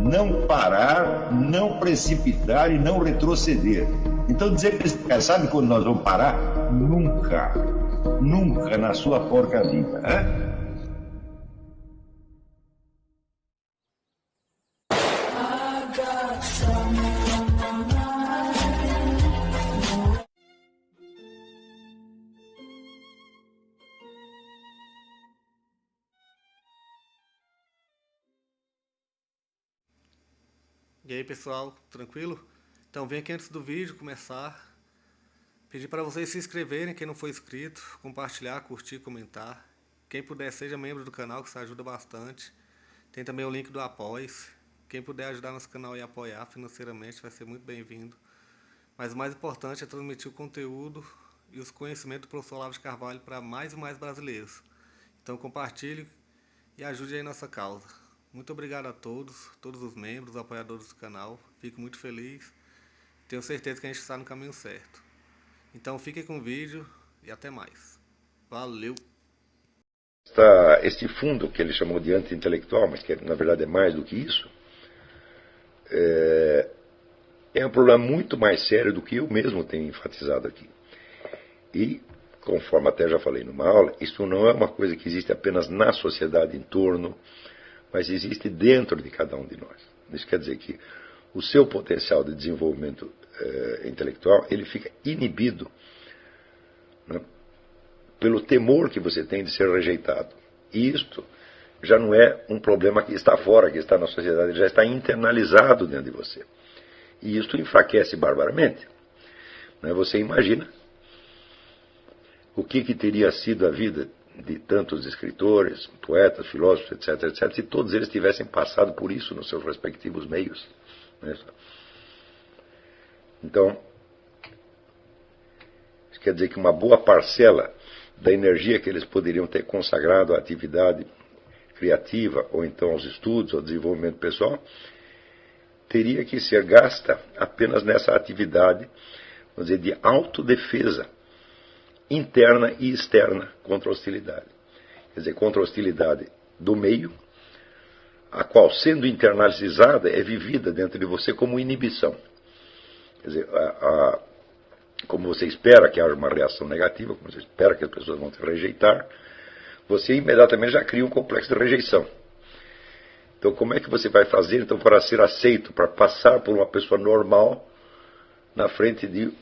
não parar, não precipitar e não retroceder. Então dizer para esse cara, sabe quando nós vamos parar? Nunca. Nunca na sua porca vida. Né? E aí pessoal, tranquilo? Então vem aqui antes do vídeo começar, pedir para vocês se inscreverem, quem não for inscrito, compartilhar, curtir, comentar. Quem puder seja membro do canal, que isso ajuda bastante. Tem também o link do Apoia-se. Quem puder ajudar nosso canal e apoiar financeiramente vai ser muito bem-vindo. Mas o mais importante é transmitir o conteúdo e os conhecimentos do professor Olavo de Carvalho para mais e mais brasileiros. Então compartilhe e ajude aí nossa causa. Muito obrigado a todos os membros, apoiadores do canal. Fico muito feliz. Tenho certeza que a gente está no caminho certo. Então fiquem com o vídeo e até mais. Valeu! Este fundo que ele chamou de anti-intelectual, mas que na verdade é mais do que isso, é um problema muito mais sério do que eu mesmo tenho enfatizado aqui. E, conforme até já falei numa aula, isso não é uma coisa que existe apenas na sociedade em torno, mas existe dentro de cada um de nós. Isso quer dizer que o seu potencial de desenvolvimento intelectual, ele fica inibido, né, pelo temor que você tem de ser rejeitado. E isto já não é um problema que está fora, que está na sociedade, ele já está internalizado dentro de você. E isto enfraquece barbaramente. Né? Você imagina o que teria sido a vida de tantos escritores, poetas, filósofos, etc., se todos eles tivessem passado por isso nos seus respectivos meios. Né? Então, isso quer dizer que uma boa parcela da energia que eles poderiam ter consagrado à atividade criativa, ou então aos estudos, ao desenvolvimento pessoal, teria que ser gasta apenas nessa atividade, vamos dizer, de autodefesa interna e externa contra a hostilidade. Quer dizer, contra a hostilidade do meio, a qual, sendo internalizada, é vivida dentro de você como inibição. Quer dizer, como você espera que haja uma reação negativa, como você espera que as pessoas vão te rejeitar, você imediatamente já cria um complexo de rejeição. Então, como é que você vai fazer então para ser aceito, para passar por uma pessoa normal na frente de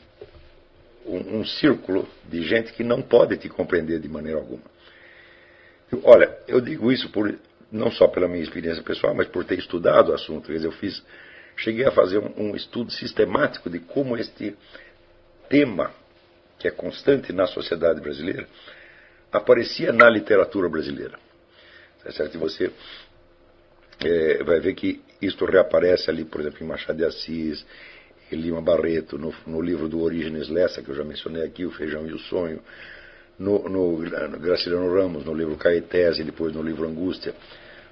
um círculo de gente que não pode te compreender de maneira alguma? Olha, eu digo isso não só pela minha experiência pessoal, mas por ter estudado o assunto. Quer dizer, cheguei a fazer um estudo sistemático de como este tema, que é constante na sociedade brasileira, aparecia na literatura brasileira. Tá certo? E você vai ver que isto reaparece ali, por exemplo, em Machado de Assis, em Lima Barreto, no livro do Orígenes Lessa, que eu já mencionei aqui, O Feijão e o Sonho, no Graciliano Ramos, no livro Caetés, e depois no livro Angústia.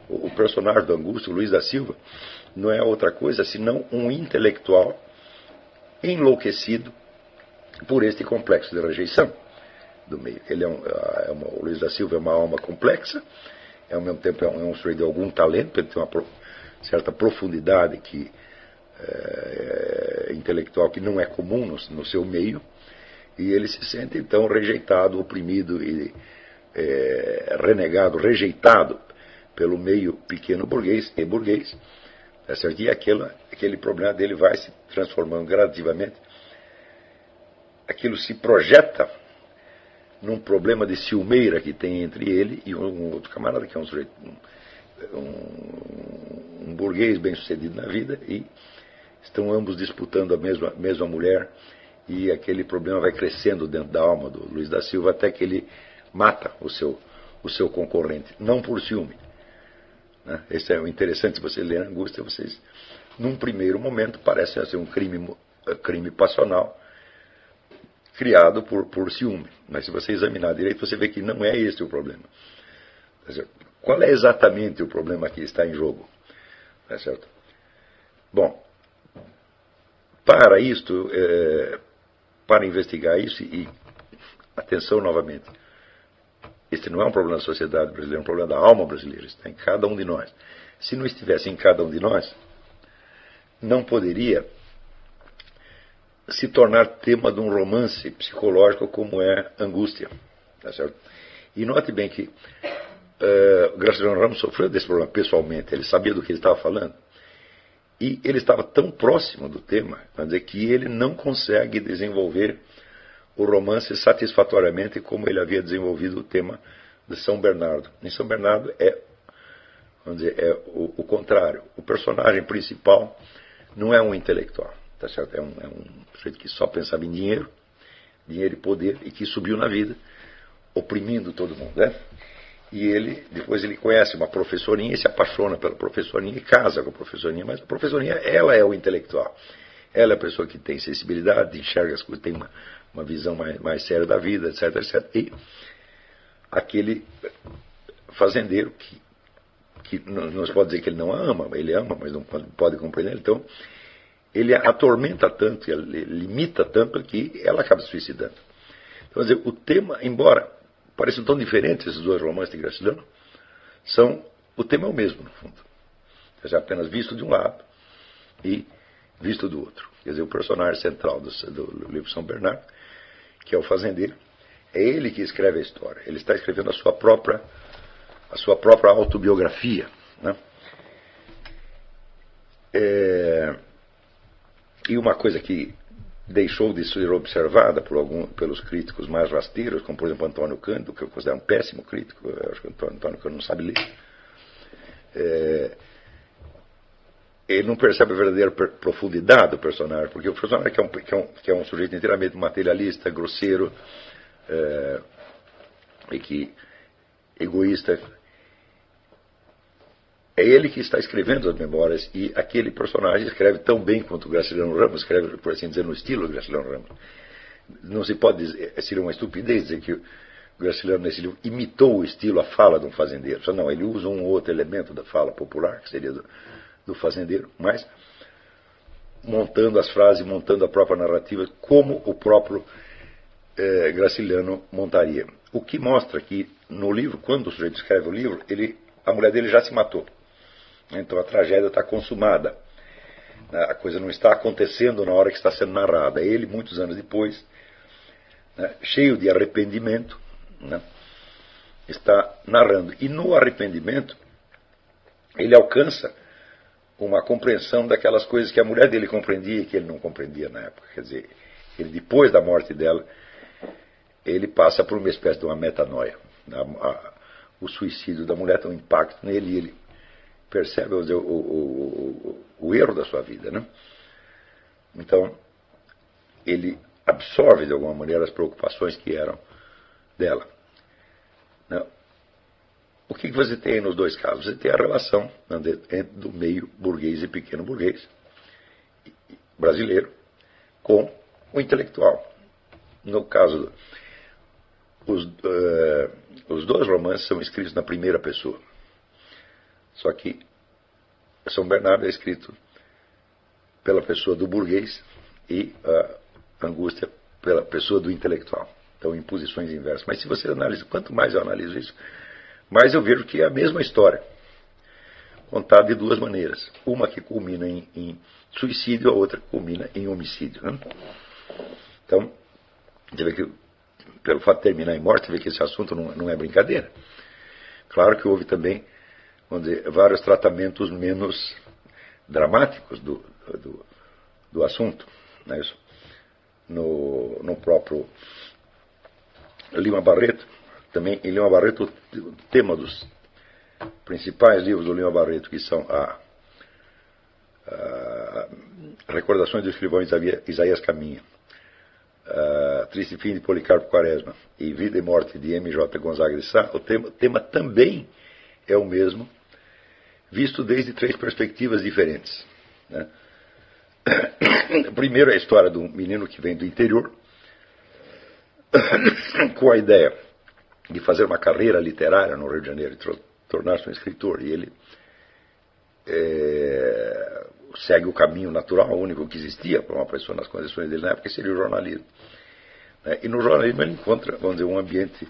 O personagem do Angústia, o Luiz da Silva, não é outra coisa senão um intelectual enlouquecido por este complexo de rejeição do meio. O Luiz da Silva é uma alma complexa, ao mesmo tempo é um sujeito de algum talento, ele tem uma certa profundidade intelectual que não é comum no seu meio, e ele se sente então rejeitado, oprimido e renegado, rejeitado pelo meio pequeno burguês e burguês, tá certo? E aquele problema dele vai se transformando gradativamente. Aquilo se projeta num problema de ciumeira que tem entre ele e um outro camarada, que é um sujeito, um burguês bem-sucedido na vida, e estão ambos disputando a mesma mulher, e aquele problema vai crescendo dentro da alma do Luiz da Silva até que ele mata o seu concorrente, não por ciúme. Né? Esse é o interessante. Se você ler Angústia, num primeiro momento, parece ser um crime passional criado por ciúme. Mas se você examinar direito, você vê que não é esse o problema. Qual é exatamente o problema que está em jogo? Tá certo? Bom, para isto, para investigar isso, e atenção novamente, este não é um problema da sociedade brasileira, é um problema da alma brasileira, está em cada um de nós. Se não estivesse em cada um de nós, não poderia se tornar tema de um romance psicológico como é Angústia. Tá certo? E note bem que Graciliano Ramos sofreu desse problema pessoalmente, ele sabia do que ele estava falando. E ele estava tão próximo do tema, quer dizer, que ele não consegue desenvolver o romance satisfatoriamente como ele havia desenvolvido o tema de São Bernardo. Em São Bernardo vamos dizer, é o contrário. O personagem principal não é um intelectual, tá certo? É um sujeito que só pensava em dinheiro e poder, e que subiu na vida, oprimindo todo mundo, né? E depois ele conhece uma professorinha e se apaixona pela professorinha e casa com a professorinha, mas a professorinha, ela é o intelectual. Ela é a pessoa que tem sensibilidade, enxerga as coisas, tem uma visão mais séria da vida, etc, etc. E aquele fazendeiro que não se pode dizer que ele não a ama, ele ama, mas não pode compreender. Então, ele atormenta tanto, ele limita tanto que ela acaba se suicidando. Então, quer dizer, o tema, embora pareçam tão diferentes esses dois romances de Graciliano, o tema é o mesmo, no fundo. Quer dizer, apenas visto de um lado e visto do outro. Quer dizer, o personagem central do livro São Bernardo, que é o fazendeiro, é ele que escreve a história. Ele está escrevendo a sua própria autobiografia, né? E uma coisa que deixou de ser observada pelos críticos mais rasteiros, como por exemplo Antônio Cândido, que eu considero um péssimo crítico, eu acho que Antônio Cândido não sabe ler. Ele não percebe a verdadeira profundidade do personagem, porque o personagem que é um sujeito inteiramente materialista, grosseiro, egoísta, é ele que está escrevendo as memórias, e aquele personagem escreve tão bem quanto o Graciliano Ramos, escreve, por assim dizer, no estilo do Graciliano Ramos. Não se pode dizer, seria uma estupidez dizer que o Graciliano, nesse livro, imitou o estilo, a fala de um fazendeiro. Não, ele usa um outro elemento da fala popular, que seria do fazendeiro, mas montando as frases, montando a própria narrativa, como o próprio Graciliano montaria. O que mostra que, no livro, quando o sujeito escreve o livro, a mulher dele já se matou. Então a tragédia está consumada. A coisa não está acontecendo na hora que está sendo narrada. Ele, muitos anos depois, né, cheio de arrependimento, né, está narrando. E no arrependimento, ele alcança uma compreensão daquelas coisas que a mulher dele compreendia e que ele não compreendia na época. Quer dizer, ele, depois da morte dela, ele passa por uma espécie de uma metanoia. O suicídio da mulher tem um impacto nele e ele percebe, vamos dizer, o erro da sua vida, né? Então, ele absorve de alguma maneira as preocupações que eram dela. Né? O que você tem nos dois casos? Você tem a relação do meio burguês e pequeno burguês brasileiro com o intelectual. No caso, os dois romances são escritos na primeira pessoa. Só que São Bernardo é escrito pela pessoa do burguês e a Angústia pela pessoa do intelectual. Então, em posições inversas. Mas se você analisa, quanto mais eu analiso isso, mais eu vejo que é a mesma história, contada de duas maneiras. Uma que culmina em suicídio, a outra que culmina em homicídio. Né? Então, você vê que, pelo fato de terminar em morte, você vê que esse assunto não é brincadeira. Claro que houve também, vamos dizer, vários tratamentos menos dramáticos do assunto. Não é isso? No próprio Lima Barreto, também em Lima Barreto, o tema dos principais livros do Lima Barreto, que são Recordações do Escrivão Isaías Caminha, Triste Fim de Policarpo Quaresma e Vida e Morte de M.J. Gonzaga de Sá, o tema também é o mesmo, visto desde três perspectivas diferentes. Né? Primeiro é a história de um menino que vem do interior, com a ideia de fazer uma carreira literária no Rio de Janeiro, e tornar-se um escritor, e ele segue o caminho natural, o único que existia para uma pessoa nas condições dele na época, seria o jornalismo. E no jornalismo ele encontra, vamos dizer, um ambiente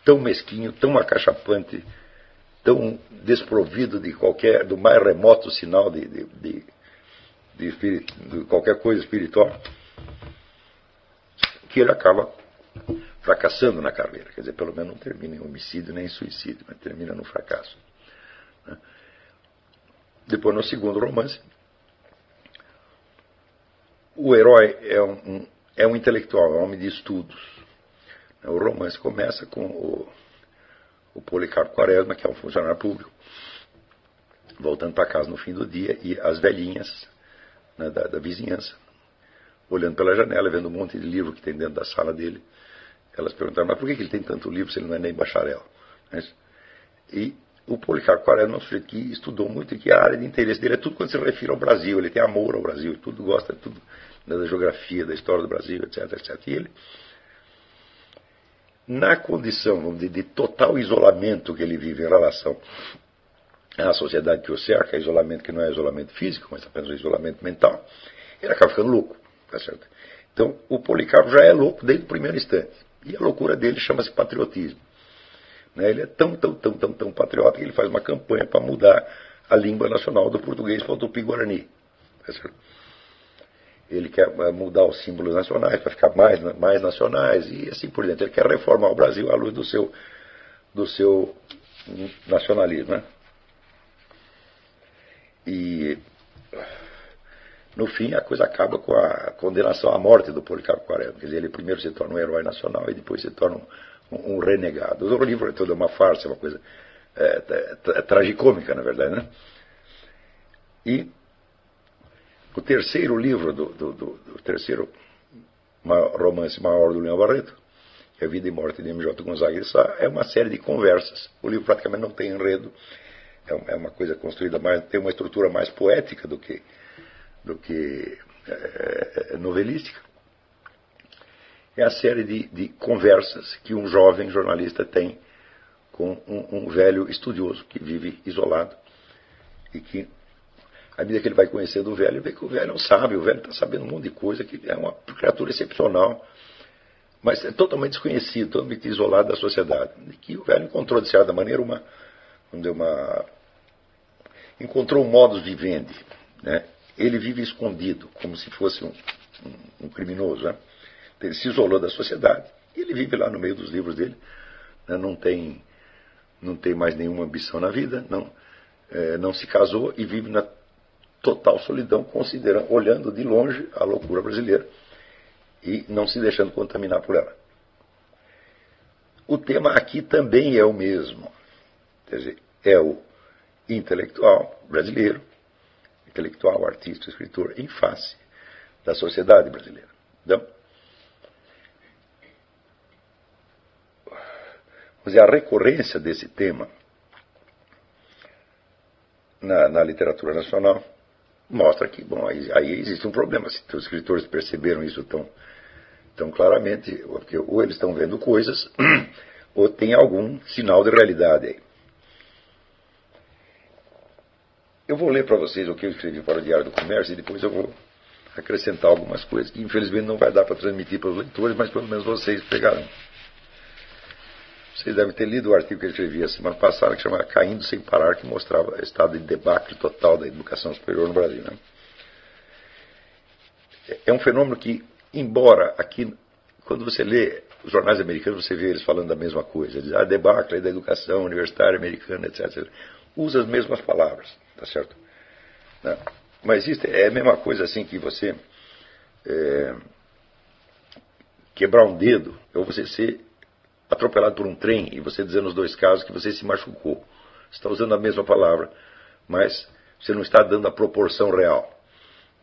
tão mesquinho, tão acachapante, tão desprovido do mais remoto sinal de de qualquer coisa espiritual, que ele acaba fracassando na carreira. Quer dizer, pelo menos não termina em homicídio nem em suicídio, mas termina no fracasso. Né? Depois, no segundo romance, o herói é um intelectual, é um homem de estudos. O romance começa com o Policarpo Quaresma, que é um funcionário público, voltando para casa no fim do dia, e as velhinhas, né, da vizinhança, olhando pela janela, vendo um monte de livro que tem dentro da sala dele. Elas perguntaram, mas por que ele tem tanto livro se ele não é nem bacharel? E o Policarpo Quaresma é um sujeito que estudou muito e que a área de interesse dele é tudo quando se refere ao Brasil. Ele tem amor ao Brasil, tudo gosta de tudo, da geografia, da história do Brasil, etc, etc. E ele, na condição, vamos dizer, de total isolamento que ele vive em relação à sociedade que o cerca, isolamento que não é isolamento físico, mas apenas um isolamento mental, ele acaba ficando louco. Tá certo? Então, o Policarpo já é louco desde o primeiro instante. E a loucura dele chama-se patriotismo. Né? Ele é tão patriota que ele faz uma campanha para mudar a língua nacional do português para o tupi-guarani. Tá certo? Ele quer mudar os símbolos nacionais para ficar mais nacionais e assim por diante. Ele quer reformar o Brasil à luz do seu nacionalismo. Né? E no fim, a coisa acaba com a condenação à morte do Policarpo Quaresma. Quer dizer, ele primeiro se torna um herói nacional e depois se torna um renegado. O livro é toda uma farsa, uma coisa tragicômica, na verdade. Né? E o terceiro livro do terceiro romance maior do Leão Barreto, que é A Vida e Morte de M.J. Gonzaga de Sá, é uma série de conversas. O livro praticamente não tem enredo, é uma coisa construída mais, tem uma estrutura mais poética do que novelística. É a série de conversas que um jovem jornalista tem com um velho estudioso que vive isolado e que, à medida que ele vai conhecendo o velho, ele vê que o velho não sabe, o velho está sabendo um monte de coisa, que é uma criatura excepcional, mas é totalmente desconhecido, totalmente isolado da sociedade. E que o velho encontrou, de certa maneira, encontrou um modus vivendi, né? Ele vive escondido, como se fosse um criminoso. Né? Ele se isolou da sociedade e ele vive lá no meio dos livros dele. Né? Não tem mais nenhuma ambição na vida, não se casou e vive na total solidão, olhando de longe a loucura brasileira e não se deixando contaminar por ela. O tema aqui também é o mesmo. Quer dizer, é o intelectual brasileiro, intelectual, artista, escritor, em face da sociedade brasileira. Então, a recorrência desse tema na literatura nacional mostra que, bom, aí existe um problema. Se os escritores perceberam isso tão claramente, porque ou eles estão vendo coisas, ou tem algum sinal de realidade aí. Eu vou ler para vocês o que eu escrevi para o Diário do Comércio e depois eu vou acrescentar algumas coisas que infelizmente não vai dar para transmitir para os leitores, mas pelo menos vocês pegaram. Vocês devem ter lido o artigo que eu escrevi a semana passada, que chamava Caindo Sem Parar, que mostrava o estado de debacle total da educação superior no Brasil. Né? É um fenômeno que, embora aqui, quando você lê os jornais americanos, você vê eles falando da mesma coisa. Diz, debacle da educação universitária americana, etc. Usa as mesmas palavras, tá certo? Não. Mas isso é a mesma coisa assim que você quebrar um dedo, ou você ser atropelado por um trem e você dizer nos dois casos que você se machucou. Você está usando a mesma palavra, mas você não está dando a proporção real.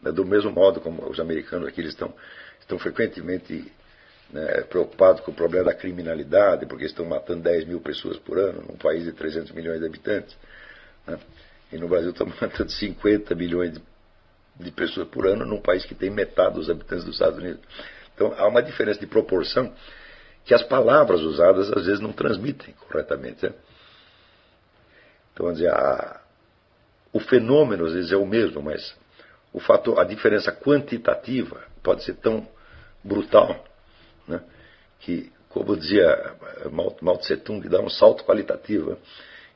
Do mesmo modo como os americanos aqui eles estão frequentemente preocupados com o problema da criminalidade, porque estão matando 10 mil pessoas por ano num país de 300 milhões de habitantes. Né? E no Brasil estamos matando 50 milhões de pessoas por ano num país que tem metade dos habitantes dos Estados Unidos. Então há uma diferença de proporção que as palavras usadas às vezes não transmitem corretamente. Né? Então, vamos dizer, o fenômeno às vezes é o mesmo, mas a diferença quantitativa pode ser tão brutal, né? Que, como dizia Mao Tse Tung, dá um salto qualitativo. Né?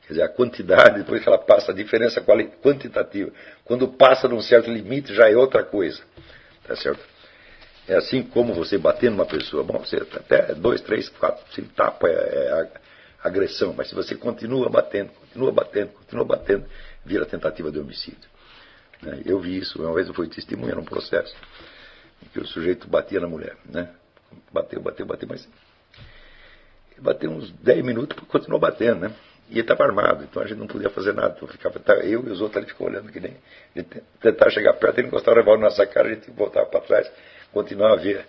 Quer dizer, a quantidade, depois que ela passa, a diferença quantitativa. Quando passa num certo limite, já é outra coisa. Tá certo? É assim como você bater numa pessoa. Bom, você até 2, 3, 4, 5 tapas é agressão. Mas se você continua batendo, vira tentativa de homicídio. Eu vi isso. Uma vez eu fui testemunha num processo em que o sujeito batia na mulher. Né? Bateu, mas... Ele bateu uns 10 minutos e continuou batendo, né? E ele estava armado, então a gente não podia fazer nada. Então eu e os outros ali ficou olhando que nem. Ele tentava chegar perto, ele encostava o revólver na nossa cara, a gente voltava para trás, continuava a ver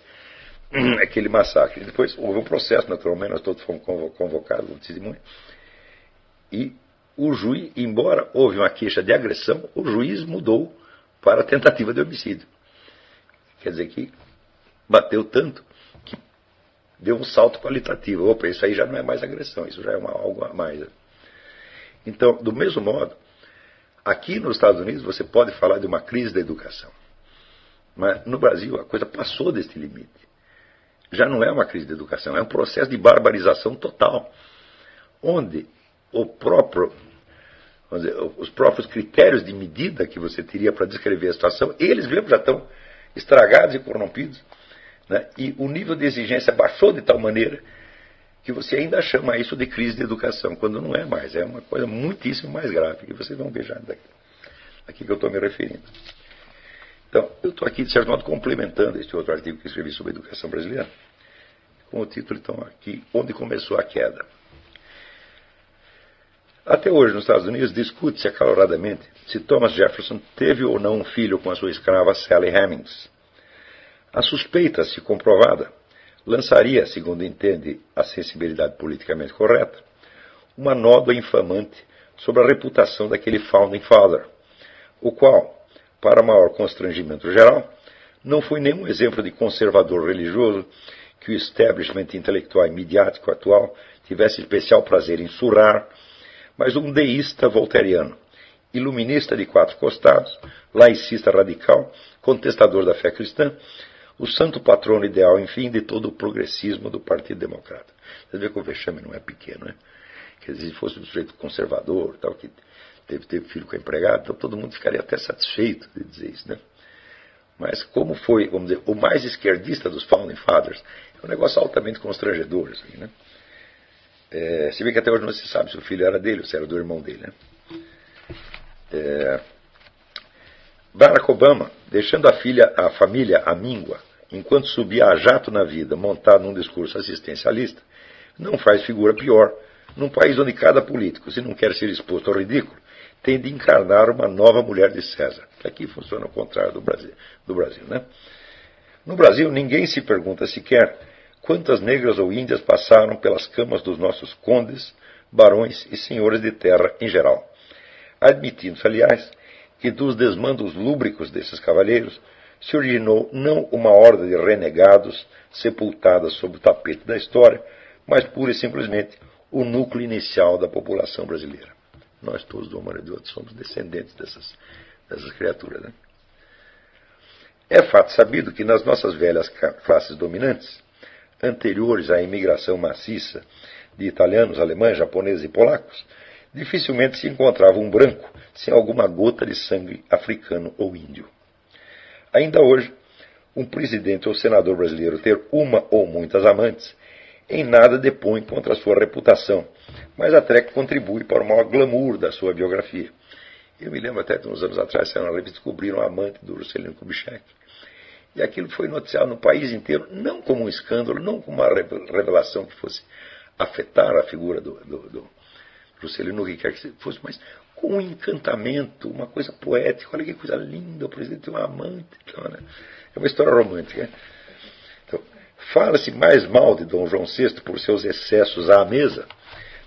aquele massacre. Depois houve um processo, naturalmente, nós todos fomos convocados como testemunha. E o juiz, embora houve uma queixa de agressão, o juiz mudou para tentativa de homicídio. Quer dizer que bateu tanto que deu um salto qualitativo. Opa, isso aí já não é mais agressão, isso já é algo a mais. Então, do mesmo modo, aqui nos Estados Unidos você pode falar de uma crise da educação. Mas no Brasil a coisa passou deste limite. Já não é uma crise de educação, é um processo de barbarização total, onde os próprios critérios de medida que você teria para descrever a situação, eles mesmos já estão estragados e corrompidos. Né? E o nível de exigência baixou de tal maneira que você ainda chama isso de crise de educação, quando não é mais. É uma coisa muitíssimo mais grave, que vocês vão ver já aqui que eu estou me referindo. Então, eu estou aqui, de certo modo, complementando este outro artigo que escrevi sobre a educação brasileira, com o título, então, aqui, Onde Começou a Queda. Até hoje, nos Estados Unidos, discute-se acaloradamente se Thomas Jefferson teve ou não um filho com a sua escrava Sally Hemings. A suspeita, se comprovada, lançaria, segundo entende a sensibilidade politicamente correta, uma nódoa infamante sobre a reputação daquele Founding Father, o qual, para maior constrangimento geral, não foi nenhum exemplo de conservador religioso que o establishment intelectual e midiático atual tivesse especial prazer em surrar, mas um deísta voltairiano, iluminista de 4 costados, laicista radical, contestador da fé cristã, o santo patrono ideal, enfim, de todo o progressismo do Partido Democrata. Você vê que o vexame não é pequeno, né? Quer dizer, se fosse um sujeito conservador, tal, que teve filho com a empregada, então todo mundo ficaria até satisfeito de dizer isso, né? Mas como foi, vamos dizer, o mais esquerdista dos Founding Fathers, é um negócio altamente constrangedor, isso aí, né? Se vê que até hoje não se sabe se o filho era dele ou se era do irmão dele, né? Barack Obama, deixando a família amíngua, enquanto subia a jato na vida, montado num discurso assistencialista, não faz figura pior num país onde cada político, se não quer ser exposto ao ridículo, tem de encarnar uma nova mulher de César, que aqui funciona ao contrário do Brasil, né? No Brasil, ninguém se pergunta sequer quantas negras ou índias passaram pelas camas dos nossos condes, barões e senhores de terra em geral, admitindo-se, aliás, que dos desmandos lúbricos desses cavalheiros se originou não uma horda de renegados sepultadas sob o tapete da história, mas pura e simplesmente o núcleo inicial da população brasileira. Nós todos, de uma maneira ou de outra, somos descendentes dessas criaturas, né? É fato sabido que nas nossas velhas classes dominantes, anteriores à imigração maciça de italianos, alemães, japoneses e polacos, dificilmente se encontrava um branco sem alguma gota de sangue africano ou índio. Ainda hoje, um presidente ou senador brasileiro ter uma ou muitas amantes em nada depõe contra a sua reputação, mas até que contribui para o maior glamour da sua biografia. Eu me lembro até de uns anos atrás, saiu na revista, descobriram a amante do Juscelino Kubitschek. E aquilo foi noticiado no país inteiro, não como um escândalo, não como uma revelação que fosse afetar a figura do Juscelino, o que quer que fosse, mas com um encantamento, uma coisa poética. Olha que coisa linda, o presidente tem uma amante. Então, né? É uma história romântica. Né? Então, fala-se mais mal de Dom João VI por seus excessos à mesa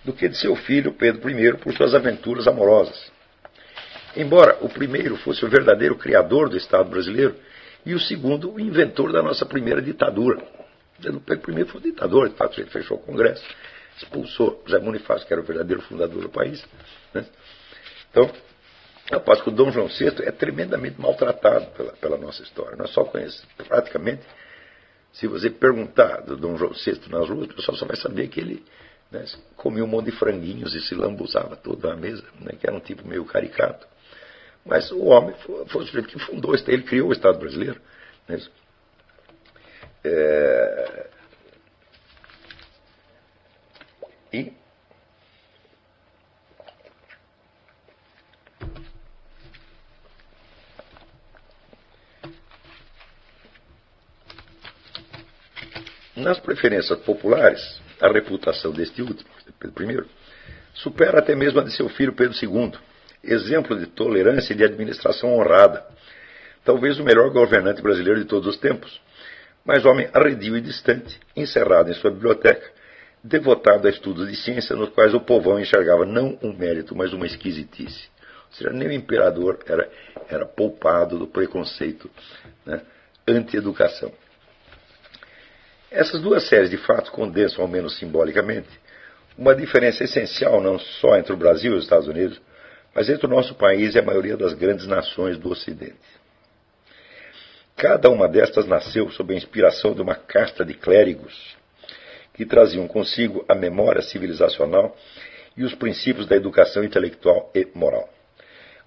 do que de seu filho Pedro I por suas aventuras amorosas. Embora o primeiro fosse o verdadeiro criador do Estado brasileiro e o segundo o inventor da nossa primeira ditadura. O Pedro I foi um ditador, de fato, ele fechou o Congresso, expulsou José Bonifácio, que era o verdadeiro fundador do país. Né? Então, eu passo que o Dom João VI é tremendamente maltratado pela nossa história. Nós só conhecemos, praticamente, se você perguntar do Dom João VI nas ruas, o pessoal só vai saber que ele né? Comia um monte de franguinhos e se lambuzava todo na mesa, né? Que era um tipo meio caricato. Mas o homem foi o sujeito que fundou, ele criou o Estado brasileiro. Né? E nas preferências populares, a reputação deste último, Pedro I, supera até mesmo a de seu filho Pedro II, exemplo de tolerância e de administração honrada, talvez o melhor governante brasileiro de todos os tempos, mas homem arredio e distante, encerrado em sua biblioteca, devotado a estudos de ciência nos quais o povão enxergava não um mérito, mas uma esquisitice. Ou seja, nem o imperador era poupado do preconceito, né, anti-educação. Essas duas séries de fatos condensam, ao menos simbolicamente, uma diferença essencial não só entre o Brasil e os Estados Unidos, mas entre o nosso país e a maioria das grandes nações do Ocidente. Cada uma destas nasceu sob a inspiração de uma casta de clérigos que traziam consigo a memória civilizacional e os princípios da educação intelectual e moral.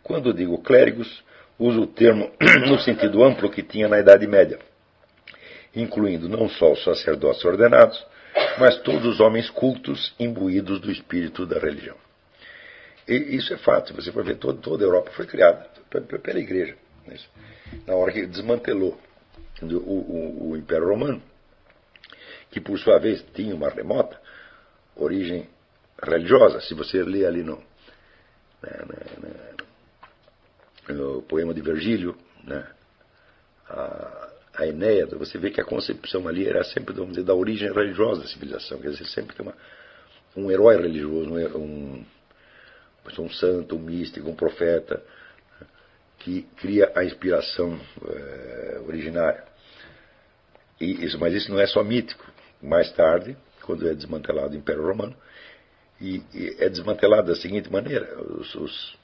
Quando digo clérigos, uso o termo no sentido amplo que tinha na Idade Média, incluindo não só os sacerdotes ordenados, mas todos os homens cultos imbuídos do espírito da religião. E isso é fato, você vai ver, toda a Europa foi criada pela Igreja. Na hora que desmantelou o Império Romano, que por sua vez tinha uma remota origem religiosa, se você lê ali no poema de Virgílio, né, a Enéida, você vê que a concepção ali era sempre, vamos dizer, da origem religiosa da civilização. Quer dizer, sempre tem um herói religioso, um santo, um místico, um profeta, que cria a inspiração originária. Mas isso não é só mítico. Mais tarde, quando é desmantelado o Império Romano, e é desmantelado da seguinte maneira: os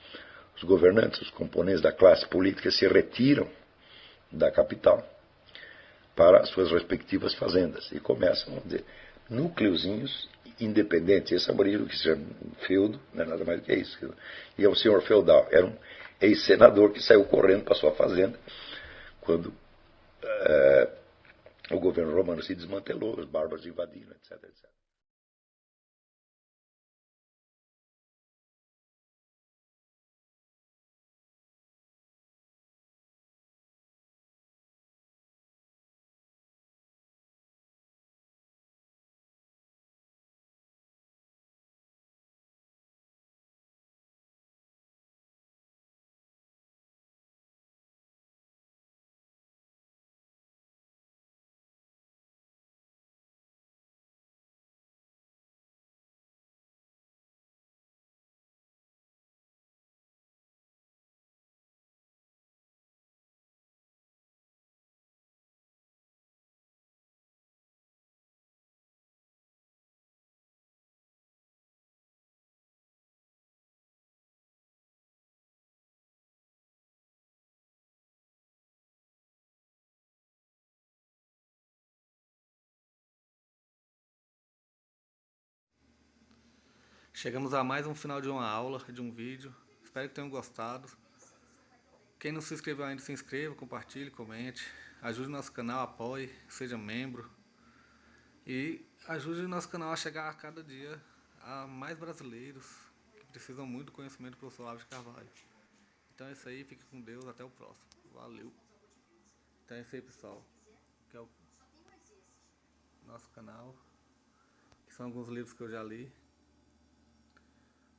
governantes, os componentes da classe política se retiram da capital para as suas respectivas fazendas e começam, vamos dizer, núcleozinhos independentes. Esse é o origem que se chama feudo, não é nada mais do que isso. E é um senhor feudal, era um ex-senador que saiu correndo para sua fazenda quando o governo romano se desmantelou, os bárbaros invadiram, etc, etc. Chegamos a mais um final de uma aula, de um vídeo. Espero que tenham gostado. Quem não se inscreveu ainda, se inscreva, compartilhe, comente. Ajude o nosso canal, apoie, seja membro. E ajude o nosso canal a chegar a cada dia a mais brasileiros que precisam muito do conhecimento do professor Olavo de Carvalho. Então é isso aí, fique com Deus, até o próximo. Valeu! Então é isso aí, pessoal. Que é o nosso canal. Que são alguns livros que eu já li.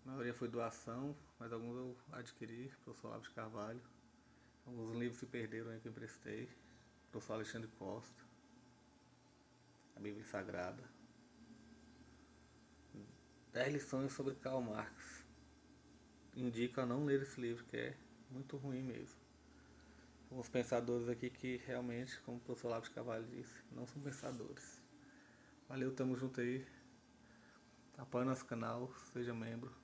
A maioria foi doação, mas alguns eu adquiri, professor Olavo de Carvalho. Alguns livros se perderam aí que eu emprestei. Professor Alexandre Costa. A Bíblia Sagrada. 10 lições sobre Karl Marx. Indico a não ler esse livro, que é muito ruim mesmo. Alguns pensadores aqui que realmente, como o professor Olavo de Carvalho disse, não são pensadores. Valeu, tamo junto aí. Apoie nosso canal, seja membro.